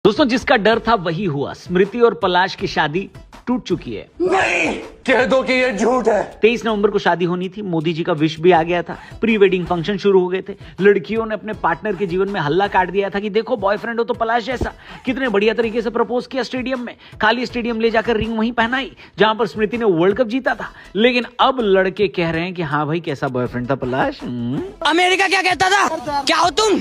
दोस्तों, जिसका डर था वही हुआ। स्मृति और पलाश की शादी टूट चुकी है। नहीं, कह दो कि ये झूठ है। 23 नवंबर को शादी होनी थी। मोदी जी का विश भी आ गया था। प्री वेडिंग फंक्शन शुरू हो गए थे। लड़कियों ने अपने पार्टनर के जीवन में हल्ला काट दिया था कि देखो बॉयफ्रेंड हो तो पलाश जैसा। कितने बढ़िया तरीके से प्रपोज किया स्टेडियम में। खाली स्टेडियम ले जाकर रिंग वहीं पहनाई जहां पर स्मृति ने वर्ल्ड कप जीता था। लेकिन अब लड़के कह रहे हैं कि हाँ भाई, कैसा बॉयफ्रेंड था पलाश। अमेरिका क्या कहता था, क्या हो तुम,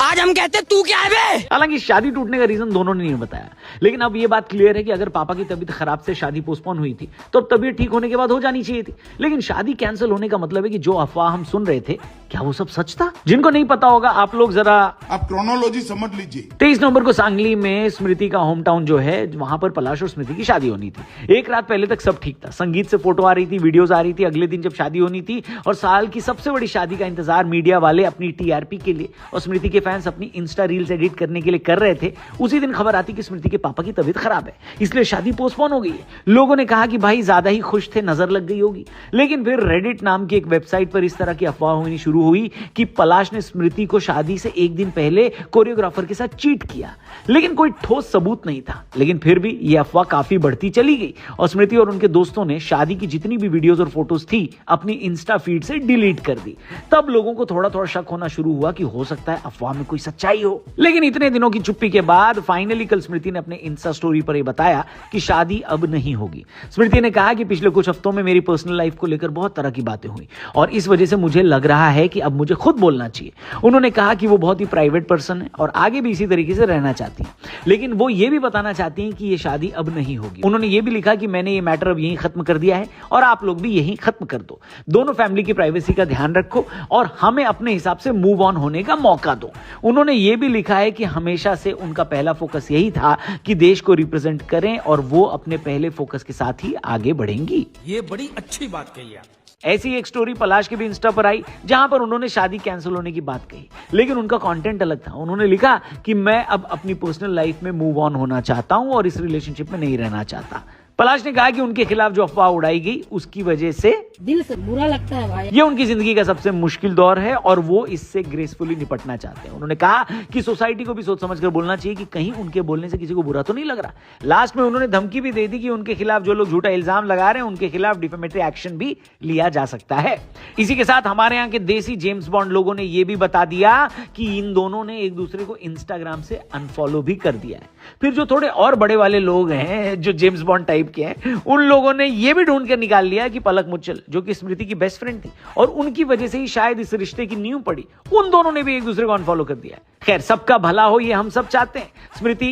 आज हम कहते तू क्या है बे। हालांकि शादी टूटने का रीजन दोनों ने नहीं बताया, लेकिन अब ये बात क्लियर है कि अगर पापा की तबीयत खराब से शादी पोस्टपोन हुई थी तो अब तबीयत ठीक होने के बाद हो जानी चाहिए थी। लेकिन शादी कैंसिल होने का मतलब है कि जो अफवाह हम सुन रहे थे, क्या वो सब सच था? जिनको नहीं पता होगा, आप लोग जरा आप क्रोनोलॉजी समझ लीजिए। 23 नवंबर को सांगली में स्मृति का होम टाउन जो है, वहां पर पलाश और स्मृति की शादी होनी थी। एक रात पहले तक सब ठीक था। संगीत से फोटो आ रही थी, वीडियोस आ रही थी। अगले दिन जब शादी होनी थी और साल की सबसे बड़ी शादी का इंतजार मीडिया वाले अपनी टीआरपी के लिए और स्मृति के फैंस अपनी इंस्टा रील्स एडिट करने के लिए कर रहे थे, उसी दिन खबर आती कि स्मृति के पापा की तबीयत खराब है, इसलिए शादी पोस्टपोन हो गई है। लोगों ने कहा कि भाई ज्यादा ही खुश थे, नजर लग गई होगी। लेकिन फिर रेडिट नाम की एक वेबसाइट पर इस तरह की अफवाह होनी शुरू हुई कि पलाश ने स्मृति को शादी से एक दिन पहले कोरियोग्राफर के साथ चीट किया। लेकिन कोई ठोस सबूत नहीं था। लेकिन फिर भी यह अफवाह काफी बढ़ती चली गई और स्मृति और उनके दोस्तों ने शादी की जितनी भी वीडियोस और फोटोज थी अपनी इंस्टा फीड से डिलीट कर दी। तब लोगों को थोड़ा थोड़ा शक होना शुरू हुआ कि हो सकता है अफवाह में कोई सच्चाई हो। लेकिन इतने दिनों की चुप्पी के बाद फाइनली कल स्मृति ने अपने इंस्टा स्टोरी पर यह बताया कि शादी अब नहीं होगी। स्मृति ने कहा कि पिछले कुछ हफ्तों में मेरी पर्सनल लाइफ को लेकर बहुत तरह की बातें हुई और इस वजह से मुझे लग रहा है कि अब मुझे खुद बोलना चाहिए। उन्होंने कहा कि वो बहुत ही प्राइवेट पर्सन है और आगे भी इसी तरीके से रहना चाहती हैं, लेकिन वो ये भी बताना चाहती हैं कि ये शादी अब नहीं होगी। उन्होंने ये भी लिखा कि मैंने ये मैटर अब यहीं खत्म कर दिया है और आप लोग भी यहीं खत्म कर दो। दोनों फैमिली की प्राइवेसी का ध्यान रखो और हमें अपने हिसाब से मूव ऑन होने का मौका दो। उन्होंने ये भी लिखा है कि हमेशा से उनका पहला फोकस यही था कि देश को रिप्रेजेंट करें और वो अपने पहले फोकस के साथ ही आगे बढ़ेंगी। ये बड़ी अच्छी बात कही आप। ऐसी एक स्टोरी पलाश के भी इंस्टा पर आई जहां पर उन्होंने शादी कैंसिल होने की बात कही, लेकिन उनका कंटेंट अलग था। उन्होंने लिखा कि मैं अब अपनी पर्सनल लाइफ में मूव ऑन होना चाहता हूं और इस रिलेशनशिप में नहीं रहना चाहता। पलाश ने कहा कि उनके खिलाफ जो अफवाह उड़ाई गई उसकी वजह से दिल से बुरा लगता है भाई। ये उनकी जिंदगी का सबसे मुश्किल दौर है और वो इससे ग्रेसफुली निपटना चाहते हैं। उन्होंने कहा कि सोसाइटी को भी सोच समझकर बोलना चाहिए कि कहीं उनके बोलने से किसी को बुरा तो नहीं लग रहा। लास्ट में उन्होंने धमकी भी दे दी कि उनके खिलाफ जो लोग झूठा इल्जाम लगा रहे हैं उनके खिलाफ डिफेमेटरी एक्शन भी लिया जा सकता है। इसी के साथ हमारे यहाँ के देसी जेम्स बॉन्ड लोगों ने यह भी बता दिया कि इन दोनों ने एक दूसरे को इंस्टाग्राम से अनफॉलो भी कर दिया है। फिर जो थोड़े और बड़े वाले लोग हैं, जो जेम्स बॉन्ड टाइप के हैं, उन लोगों ने यह भी ढूंढ कर निकाल लिया कि पलक मुच्छल, जो कि स्मृति की बेस्ट फ्रेंड थी और उनकी वजह से ही शायद इस रिश्ते की नींव पड़ी, उन दोनों ने भी एक दूसरे को अनफॉलो कर दिया है। खैर, सबका भला हो ये हम सब चाहते हैं। स्मृति